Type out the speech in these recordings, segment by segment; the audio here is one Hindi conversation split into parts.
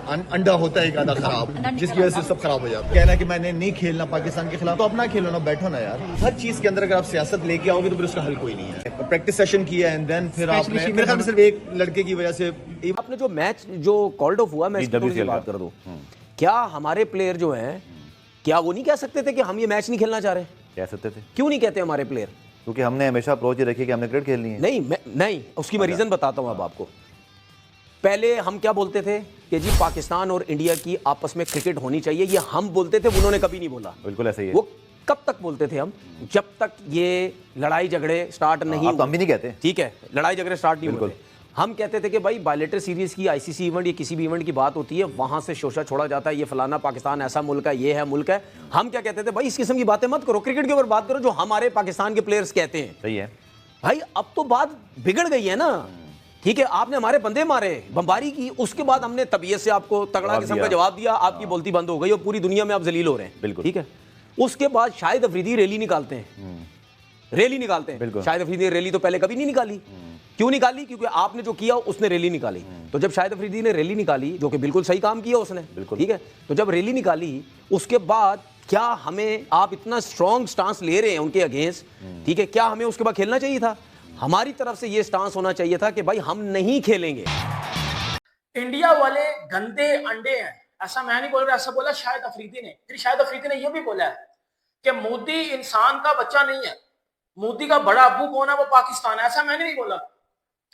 अंडा होता है एक आधा खराब, जिसकी वजह से सब खराब हो जाता है। कहना कि मैंने नहीं खेलना पाकिस्तान के खिलाफ, तो अपना खेलो ना, बैठो ना यार। हर चीज के अंदर अगर आप सियासत लेके आओगे तो फिर उसका हल कोई नहीं है। प्रैक्टिस सेशन किया एंड देन फिर आपने मेरे ख्याल में सिर्फ एक लड़के की वजह से आपने जो मैच जो कॉल्ड ऑफ हुआ, मैं इसकी थोड़ी सी बात कर दूं, क्या हमारे प्लेयर जो हैं, क्या वो नहीं कह सकते थे कि हम ये मैच नहीं खेलना चाह रहे? कह सकते थे। क्यों नहीं कहते हमारे प्लेयर? क्योंकि हमने हमेशा अप्रोच ये रखी कि हमने क्रिकेट खेलनी है। नहीं, उसकी मैं रीजन बताता हूं अब आपको। पहले हम क्या बोलते थे कि जी पाकिस्तान और इंडिया की आपस में क्रिकेट होनी चाहिए, ये हम बोलते थे, उन्होंने कभी नहीं बोला। बिल्कुल ऐसा ही है। वो कब तक बोलते थे हम? जब तक ये लड़ाई झगड़े स्टार्ट नहीं हुए। हम भी नहीं कहते, ठीक है, लड़ाई झगड़े स्टार्ट नहीं होते। हम कहते थे कि भाई बायलेटरल सीरीज की, आईसीसी इवेंट या किसी भी इवेंट की बात होती है, वहां से शोषा छोड़ा जाता है, ये फलाना पाकिस्तान ऐसा मुल्क है, ये है मुल्क है। हम क्या कहते थे, भाई इस किस्म की बातें मत करो, क्रिकेट के ऊपर बात करो जो हमारे पाकिस्तान के प्लेयर्स कहते हैं। सही है भाई, अब तो बात बिगड़ गई है ना। ठीक है, आपने हमारे बंदे मारे, बमबारी की, उसके बाद हमने तबीयत से आपको तगड़ा किस्म का जवाब दिया, आपकी बोलती बंद हो गई और पूरी दुनिया में आप जलील हो रहे हैं। बिल्कुल ठीक है। उसके बाद शाहिद अफरीदी रैली निकालते हैं, रैली निकालते हैं। शाहिद अफरीदी ने रैली तो पहले कभी नहीं निकाली। क्यों निकाली? क्योंकि आपने जो किया उसने रैली निकाली। तो जब शाहिद अफरीदी ने रैली निकाली, जो कि बिल्कुल सही काम किया उसने, ठीक है, तो जब रैली निकाली उसके बाद क्या हमें, आप इतना स्ट्रॉन्ग स्टांस ले रहे हैं उनके अगेंस्ट, ठीक है, क्या हमें उसके बाद खेलना चाहिए था? हमारी तरफ से ये स्टांस होना चाहिए था कि भाई हम नहीं खेलेंगे। इंडिया वाले गंदे अंडे हैं, ऐसा मैं नहीं बोल रहा, ऐसा बोला शाहिद अफरीदी ने। फिर शाहिद अफरीदी ने यह भी बोला है कि मोदी इंसान का बच्चा नहीं है, मोदी का बड़ा अब्बू कौन है, वो पाकिस्तान है। ऐसा मैंने नहीं बोला,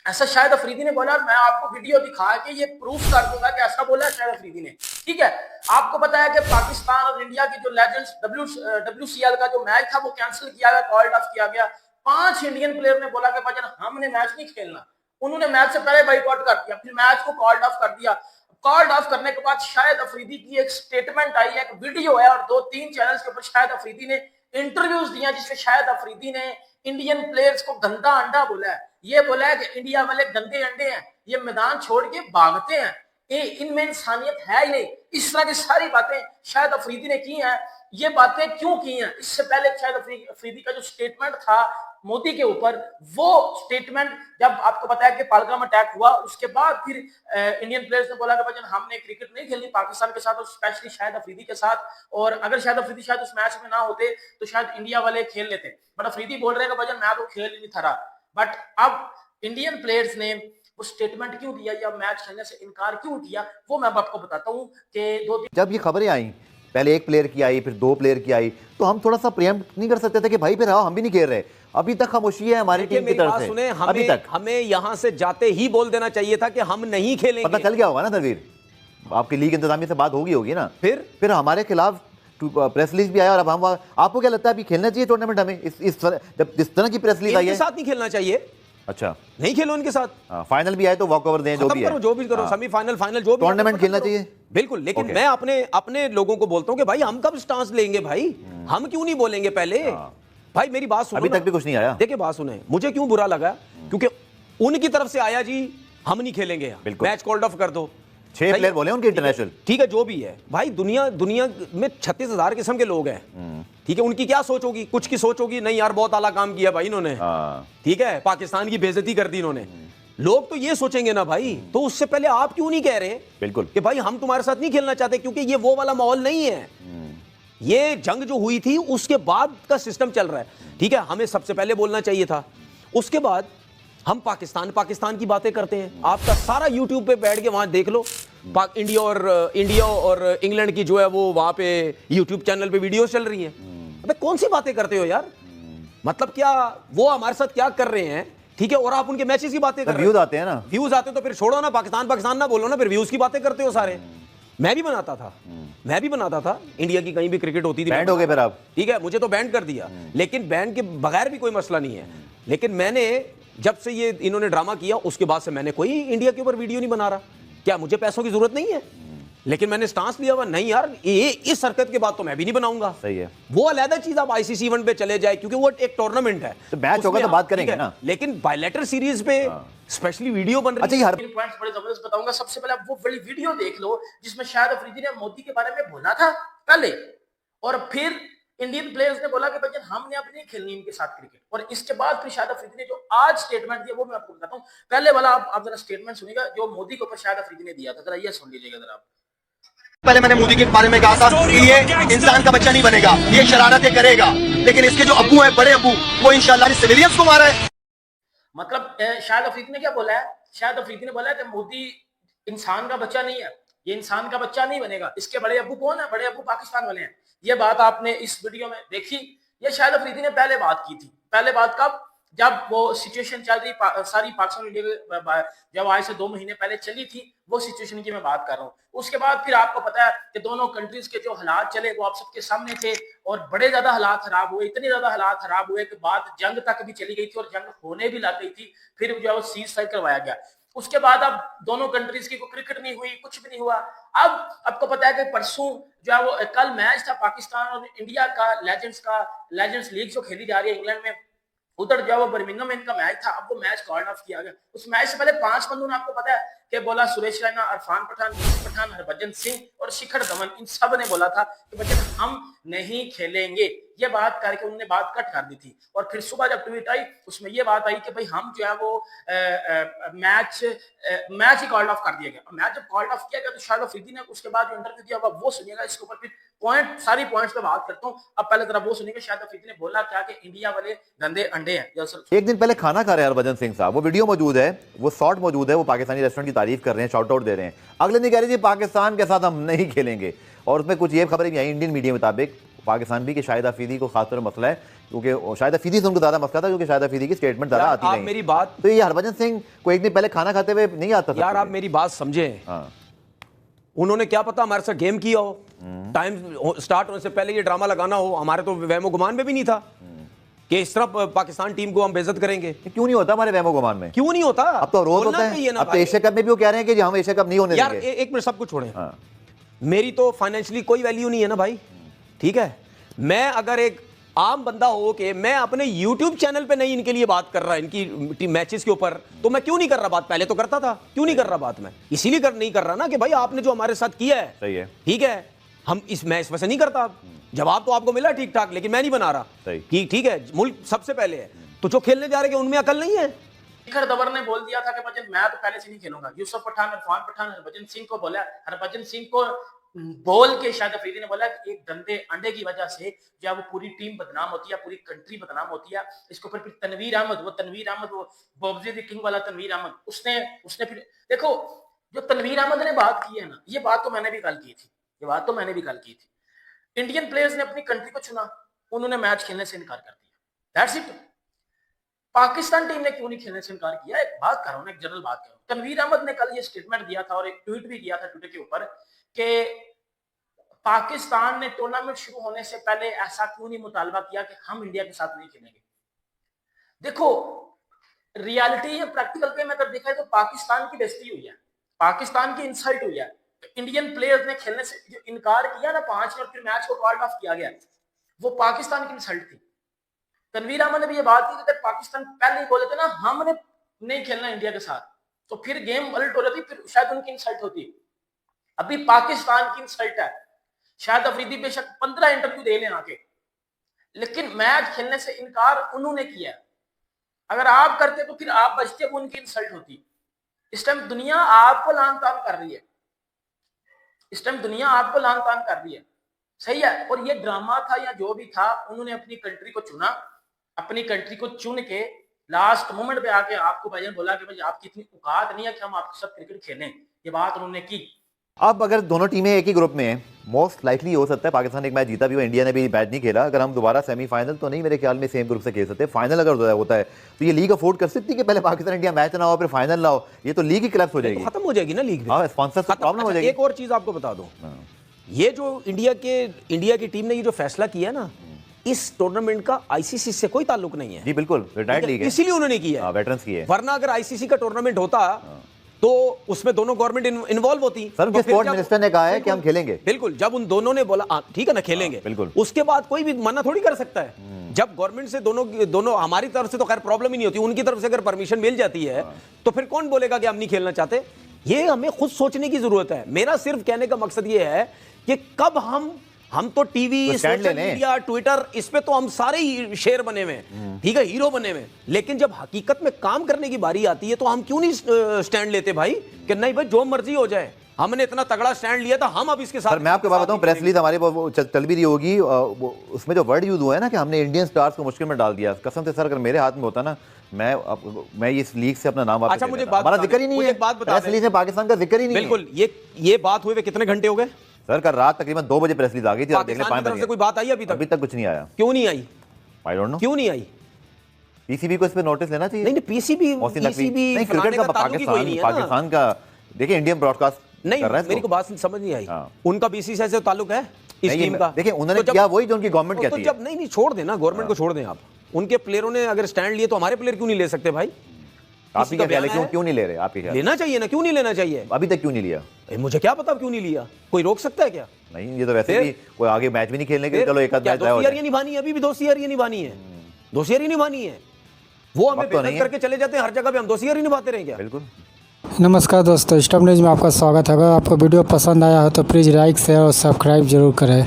ऐसा शाहिद अफरीदी ने बोला। मैं आपको वीडियो दिखा के ये प्रूफ कर दूंगा कि ऐसा बोला शाहिद अफरीदी ने। ठीक है, आपको पता है कि पाकिस्तान और इंडिया की जो लेजेंड्स WCL का जो मैच था वो कैंसिल किया गया, कॉल्ड ऑफ किया गया। 5 इंडियन प्लेयर ने बोला कि भजन हमने मैच नहीं खेलना। उन्होंने मैच से पहले बाइकआउट कर दिया, फिर मैच को कॉल्ड ऑफ कर दिया। कॉल्ड ऑफ करने के बाद शाहिद अफरीदी की एक स्टेटमेंट आई है, एक वीडियो है, और 2-3 चैनल्स के ऊपर शाहिद अफरीदी ने इंटरव्यूज दिया जिसमें शाहिद अफरीदी ने इंडियन प्लेयर्स को गंदा अंडा बोला है। ये बोला है कि इंडिया वाले गंदे अंडे हैं, ये मैदान छोड़ के भागते हैं, इनमें इंसानियत है ही नहीं। इस तरह की सारी बातें शाहिद अफरीदी ने की हैं। ये बातें क्यों की हैं? इससे पहले शाहिद अफरीदी का जो स्टेटमेंट था मोदी के ऊपर, वो स्टेटमेंट जब आपको पता है कि पालगाम अटैक हुआ, उसके बाद फिर इंडियन प्लेयर्स ने बोला कि भाई हमने क्रिकेट नहीं खेलनी पाकिस्तान के साथ, और स्पेशली शाहिद अफरीदी के साथ। और अगर शाहिद अफरीदी शायद उस मैच में ना होते तो शायद इंडिया वाले खेल लेते। बट अफरीदी बोल रहे हैं कि भाई मैं तो खेल ही नहीं था रहा। बट अब इंडियन प्लेयर्स ने वो स्टेटमेंट क्यों दिया या मैच खेलने से इनकार क्यों किया, वो मैं आपको बताता हूँ कि जब ये खबरें आई, पहले एक प्लेयर की आई, फिर 2 प्लेयर की आई, तो हम थोड़ा सा प्रिएम्प्ट नहीं कर सकते थे कि भाई फिर हम भी नहीं खेल रहे? अभी तक खामोशी है हमारी टीम की तरफ से। अभी तक हमें यहां से जाते ही बोल देना चाहिए था कि हम नहीं खेलेंगे। पता चल गया होगा ना तनवीर, आपकी लीग इंतजामिया से बात होगी ना। फिर हमारे खिलाफ प्रेस रिलीज भी आया, और अब हम, आपको क्या लगता है अभी खेलना चाहिए टूर्नामेंट हमें? जब जिस तरह की प्रेस रिलीज आई है, साथ नहीं खेलना चाहिए। अच्छा, नहीं खेलो उनके साथ। फाइनल भी आए तो वॉक ओवर दें, जो भी करो, सेमीफाइनल फाइनल जो भी, टूर्नामेंट खेलना चाहिए बिल्कुल। लेकिन मैं अपने लोगों को बोलता हूं कि भाई हम कब स्टांस लेंगे? भाई हम क्यों नहीं बोलेंगे पहले? भाई मेरी बात सुनो, अभी तक भी कुछ नहीं आया। देखिए बात सुने, मुझे क्यों बुरा लगा, क्योंकि उनकी तरफ से आया जी हम नहीं खेलेंगे, मैच कॉल्ड ऑफ कर दो। 6 प्लेयर बोले उनके इंटरनेशनल, ठीक है, जो भी है भाई, दुनिया में 36,000 किस्म के लोग हैं। ठीक है, उनकी क्या सोच होगी? कुछ की सोच होगी नहीं यार बहुत आला काम किया भाई इन्होंने, ठीक है, पाकिस्तान की बेइज्जती कर दी इन्होंने। लोग तो ये सोचेंगे ना भाई। तो उससे पहले आप क्यों नहीं कह रहे बिल्कुल कि भाई हम तुम्हारे साथ नहीं खेलना चाहते? क्योंकि ये वो वाला माहौल नहीं है। ये जंग जो हुई थी उसके बाद का सिस्टम चल रहा है। ठीक है, हमें सबसे पहले बोलना चाहिए था। उसके बाद हम पाकिस्तान की बातें करते हैं। आपका सारा यूट्यूब पे बैठ के वहां देख लो, इंडिया और इंग्लैंड की जो है वो वहां पे यूट्यूब चैनल पे वीडियोस चल रही हैं। अबे कौन सी बातें करते हो यार? मतलब क्या वो हमारे साथ क्या कर रहे हैं? ठीक है, और आप उनके मैचेस की बातें कर रहे हो। व्यूज आते हैं ना, व्यूज आते तो फिर छोड़ो ना, पाकिस्तान ना बोलो ना, फिर व्यूज की बातें करते हो सारे। मैं भी बनाता था इंडिया की कहीं भी क्रिकेट होती थी, बैंड हो गए फिर आप। ठीक है, मुझे तो बैंड कर दिया, लेकिन बैंड के बगैर भी कोई मसला नहीं है। लेकिन मैंने जब से ये इन्होंने ड्रामा किया उसके बाद से मैंने कोई इंडिया के ऊपर वीडियो नहीं बना रहा। क्या मुझे पैसों की जरूरत नहीं है? लेकिन मैंने स्टांस लिया हुआ नहीं यार, ये इस हरकत के बाद तो मैं भी नहीं बनाऊंगा। सही है, वो अलग चीज आप आईसीसी इवेंट पे चले जाए, क्योंकि वो एक टूर्नामेंट है, तो मैच होगा तो बात करेंगे ना। लेकिन बायलैटरल सीरीज पे स्पेशली वीडियो बन रही है। पॉइंट्स बड़े जबरदस्त बताऊंगा। सबसे पहले आप वो बड़ी वीडियो देख लो जिसमें शाहिद अफरीदी ने मोदी के बारे में बोला था पहले, और फिर इंडियन प्लेयर्स ने बोला कि भाई हमने अब नहीं खेलनी इनके साथ क्रिकेट। और इसके बाद फिर शाहिद अफरीदी ने जो आज स्टेटमेंट दिया वो मैं आपको बताता हूँ। पहले वाला आप जरा स्टेटमेंट सुनिएगा जो मोदी के ऊपर शाहिद अफरीदी ने दिया था, जरा ये सुन लीजिएगा जरा आप। पहले मैंने मोदी के बारे में कहा था कि ये इंसान का बच्चा नहीं बनेगा, ये शरारतें करेगा, लेकिन इसके जो अब्बू है, बड़े अब्बू, वो इंशाल्लाह सिविलियंस को मारा है। मतलब शाहिद अफरीदी ने क्या बोला है? शाहिद अफरीदी ने बोला है कि मोदी इंसान का बच्चा नहीं है, ये इंसान का बच्चा नहीं बनेगा। इसके बड़े अब्बू कौन है? बड़े अब्बू पाकिस्तान वाले हैं। ये बात आपने इस वीडियो में देखी। ये शाहिद अफरीदी ने पहले बात की थी। पहले बात कब? जब वो सिचुएशन चल रही सारी पाकिस्तान इंडिया जब आज से 2 महीने पहले चली थी, वो सिचुएशन की मैं बात कर रहा हूँ। उसके बाद फिर आपको पता है कि दोनों कंट्रीज के जो हालात चले वो आप सबके सामने थे और बड़े ज्यादा हालात खराब हुए, इतने ज्यादा हालात खराब हुए कि बात जंग तक भी चली गई थी और जंग होने भी लग गई थी। फिर जो है वो सीज फायर करवाया गया। उसके बाद अब दोनों कंट्रीज की कोई क्रिकेट नहीं हुई, कुछ भी नहीं हुआ। अब आपको पता है कि परसों जो है वो कल मैच था पाकिस्तान और इंडिया का, लेजेंड्स लीग जो खेली जा रही है इंग्लैंड में, उधर जो है वो बर्मिंघम में इनका मैच था। अब वो मैच कॉल्ड ऑफ किया गया। उस मैच से पहले 5 बंदों ने, आपको पता है कि बोला, सुरेश रैना, इरफान पठान, यूसुफ पठान, हरभजन सिंह और शिखर धवन, इन सब ने बोला था कि बच्चे हम नहीं खेलेंगे। ये बात करके उन्होंने बात कट कर दी थी। और फिर सुबह जब ट्वीट आई उसमें ये बात आई कि भाई हम जो है वो मैच ही कॉल्ड ऑफ कर दिया गया। मैच जब कॉल्ड ऑफ किया गया तो शाहिद अफरीदी ने उसके बाद जो इंटरव्यू दिया वो सुनिएगा। इसके ऊपर फिर सारी पॉइंट्स पे बात करता हूँ। अब पहले तरह वो सुनिएगा शाहिद अफरीदी ने बोला क्या कि इंडिया वाले गंदे अंडे हैं। एक दिन पहले खाना खा रहे हैं हरभजन सिंह साहब, वो वीडियो मौजूद है, वो शॉट मौजूद है, वो पाकिस्तानी रेस्टोरेंट की तारीफ कर रहे हैं, शॉर्ट आउट दे रहे हैं। अगले दिन कह रहे थे पाकिस्तान के साथ हम नहीं खेलेंगे। और उसमें कुछ ये खबरें भी आई इंडियन मीडिया मुताबिक पाकिस्तान भी कि शाहिद अफरीदी को खासतौर मसला है, क्योंकि शाहिद अफरीदी से उनको ज्यादा मसला था, क्योंकि शाहिद अफरीदी की स्टेटमेंट ज्यादा आती नहीं। मेरी बात, तो ये हरभजन सिंह को एक दिन पहले खाना खाते हुए नहीं आता था यार, आप मेरी बात समझे। उन्होंने क्या पता हमारे साथ गेम किया हो, टाइम स्टार्ट होने से पहले ये ड्रामा लगाना हो। हमारे तो वहमो गुमान में भी नहीं था कि इस तरह पाकिस्तान टीम को हम बेइज्जत करेंगे। क्यों नहीं होता हमारे वहमो गुमान में? क्यों नहीं होता? अब तो रोज होता है। अब तो एशिया कप में भी वो कह रहे हैं कि हम एशिया कप नहीं होने देंगे। यार एक मिनट, सब कुछ छोड़ें। मेरी तो फाइनेंशियली कोई वैल्यू नहीं है ना भाई, ठीक है। मैं अगर एक आम बंदा हो के मैं अपने YouTube चैनल पे नहीं इनके लिए बात कर रहा, इनकी मैचेस के ऊपर, तो मैं क्यों नहीं कर रहा बात? पहले तो करता था, क्यों नहीं कर रहा बात? मैं इसीलिए नहीं कर रहा ना कि भाई आपने जो हमारे साथ किया है सही है, ठीक है, हम इस मैच में से नहीं करता। जवाब तो आपको मिला ठीक ठाक, लेकिन मैं नहीं बना रहा कि ठीक है मुल्क सबसे पहले है, तो जो खेलने जा रहे हैं उनमें अकल नहीं है। शिखर धवन ने बोल दिया था कि बच्चन मैं तो पहले से नहीं खेलूंगा। यूसुफ पठान, इरफान पठान, हरभजन सिंह को बोला, हरभजन सिंह को बोल के शाहिद अफरीदी ने बोला कि एक गंदे अंडे की वजह से जो है वो पूरी टीम बदनाम होती है, पूरी कंट्री बदनाम होती है। इसके ऊपर फिर तनवीर अहमद, वो बॉब्जी द किंग वाला तनवीर अहमद, उसने फिर देखो जो तनवीर अहमद ने बात की है ना, ये बात तो मैंने भी कल की थी। इंडियन प्लेयर्स ने अपनी कंट्री को चुना, उन्होंने मैच खेलने से इनकार कर दिया, दैट्स इट। पाकिस्तान टीम ने क्यों नहीं खेलने से इनकार किया? एक बात कर रहा हूं, एक जनरल बात कर रहा हूं। तनवीर अहमद ने कल ये स्टेटमेंट दिया था और एक ट्वीट भी किया था ट्विटर के ऊपर कि पाकिस्तान ने टूर्नामेंट शुरू होने से पहले ऐसा क्यों नहीं मुतालबा किया कि हम इंडिया के साथ नहीं खेलेंगे। देखो रियलिटी या प्रैक्टिकल पे में अगर देखा है तो पाकिस्तान की बेइज्जती हुई है, पाकिस्तान की इंसल्ट हुई है। इंडियन प्लेयर्स ने खेलने से जो इनकार किया ना 5 और फिर मैच को कॉल्ड ऑफ किया गया, वो पाकिस्तान की इंसल्ट थी। तनवीर अहमद ने भी ये बात की कि पाकिस्तान पहले ही बोले थे ना हमने नहीं खेलना इंडिया के साथ, तो फिर गेम पलट हो रही थी, फिर शायद उनकी इंसल्ट होती। अभी पाकिस्तान की इंसल्ट है। शाहिद अफरीदी बेशक 15 इंटरव्यू दे लें आके, लेकिन मैच खेलने से इनकार उन्होंने किया। अगर आप करते तो फिर आप बचते, वो उनकी इंसल्ट होती। इस टाइम दुनिया आपको लान तान कर रही है, सही है। और ये ड्रामा था या जो भी था, उन्होंने अपनी कंट्री को चुना, अपनी कंट्री को चुन के लास्ट मोमेंट पे आके आपको भाईजान बोला कि भाई आपकी इतनी औकात नहीं है कि हम आपके साथ क्रिकेट खेलें। ये बात उन्होंने की। अब अगर दोनों टीमें एक ही ग्रुप में हैं, मोस्ट लाइकली हो सकता है पाकिस्तान एक मैच जीता भी हो, इंडिया ने भी मैच नहीं खेला। अगर हम दोबारा सेमीफाइनल तो नहीं, मेरे ख्याल में सेम ग्रुप से खेल सकते हैं। फाइनल अगर होता है तो ये लीग अफोर्ड कर सकती है कि पहले पाकिस्तान इंडिया मैच ना हो फिर फाइनल ना हो, ये तो लीग ही क्लैप्स हो जाएगी, खत्म हो जाएगी ना लीग। हाँ, स्पॉन्सर प्रॉब्लम हो जाएगी। एक और चीज आपको बता दूं, ये जो इंडिया की टीम ने ये जो फैसला किया ना, इस टूर्नामेंट का आईसीसी से कोई ताल्लुक नहीं है। जी बिल्कुल, रिटायर्ड लीग है, इसीलिए उन्होंने किया है, वेटरन्स की है। वरना अगर आईसीसी का टूर्नामेंट होता तो उसमें दोनों गवर्नमेंट इन्वॉल्व होती। सर तो स्पोर्ट मिनिस्टर ने कहा है कि हम खेलेंगे। बिल्कुल, जब उन दोनों ने बोला ठीक है ना खेलेंगे, बिल्कुल, उसके बाद कोई भी मना थोड़ी कर सकता है। जब गवर्नमेंट से दोनों हमारी तरफ से तो खैर प्रॉब्लम ही नहीं होती, उनकी तरफ से अगर परमिशन मिल जाती है तो फिर कौन बोलेगा कि हम नहीं खेलना चाहते। ये हमें खुद सोचने की जरूरत है। मेरा सिर्फ कहने का मकसद ये है कि कब हम तो टीवी, सोशल मीडिया, ट्विटर, इस पे तो हम सारे ही शेर बने हुए, ठीक है, हीरो बने हुए, लेकिन जब हकीकत में काम करने की बारी आती है तो हम क्यों नहीं स्टैंड लेते भाई कि नहीं भाई जो मर्जी हो जाए, हमने इतना तगड़ा स्टैंड लिया था, हम अब इसके साथ। सर मैं आपको बात बताऊं, प्रेस रिलीज हमारे वो चल भी रही होगी, उसमें जो वर्ड यूज हुआ है ना कि हमने इंडियन स्टार्स को मुश्किल में डाल दिया, कसम से सर अगर मेरे हाथ में होता ना, मैं इस लीग से अपना नाम वापस अच्छा, ले मुझे लेता। बात हमारा बता जिक्र ही दें, नहीं मुझे है, एक बात बता प्रेस दें। रिलीज में पाकिस्तान का जिक्र ही नहीं है। बिल्कुल, ये बात हुए कितने घंटे हो गए? सर कल रात तकरीबन 2 बजे प्रेस रिलीज आ गई थी, पाकिस्तान की तरफ से कोई बात आई अभी तक कुछ नहीं आया। क्यों नहीं आई? आई डोंट नो, क्यों नहीं आई? पीसीबी को इस पे नोटिस लेना चाहिए। नहीं पीसीबी नहीं, क्रिकेट का पाकिस्तान का देखिए इंडियन ब्रॉडकास्ट नहीं, कर रहा है। मेरी को बात समझ नहीं आई। हाँ। उनका बीसीसीआई से ताल्लुक है इस टीम का? देखिए उन्होंने किया वही जो उनकी गवर्नमेंट कहती है। जब नहीं छोड़ देना, गवर्नमेंट को छोड़ दें आप। उनके प्लेयरों ने अगर स्टैंड लिए तो हमारे प्लेयर क्यों नहीं ले सकते भाई? आपकी क्या ख्याल है, क्यों नहीं ले रहे? आपकी ख्याल लेना चाहिए ना, क्यों नहीं लेना चाहिए? अभी तक क्यों नहीं लिया? मुझे क्या पता क्यों नहीं लिया, कोई रोक सकता है क्या? नहीं, ये तो वैसे भी कोई आगे मैच भी नहीं खेलने के, चलो एक आध मैच दोस्ती यारी निभानी है, अभी भी दोस्ती यारी निभानी है, दोस्ती यारी निभानी है। वो हमें बेइज्जत करके चले जाते हैं हर जगह पे, हम दोस्ती यारी निभाते रहें क्या? बिल्कुल। नमस्कार दोस्तों, स्टॉप न्यूज़ में आपका स्वागत है। अगर आपको वीडियो पसंद आया हो तो प्लीज़ लाइक शेयर और सब्सक्राइब जरूर करें।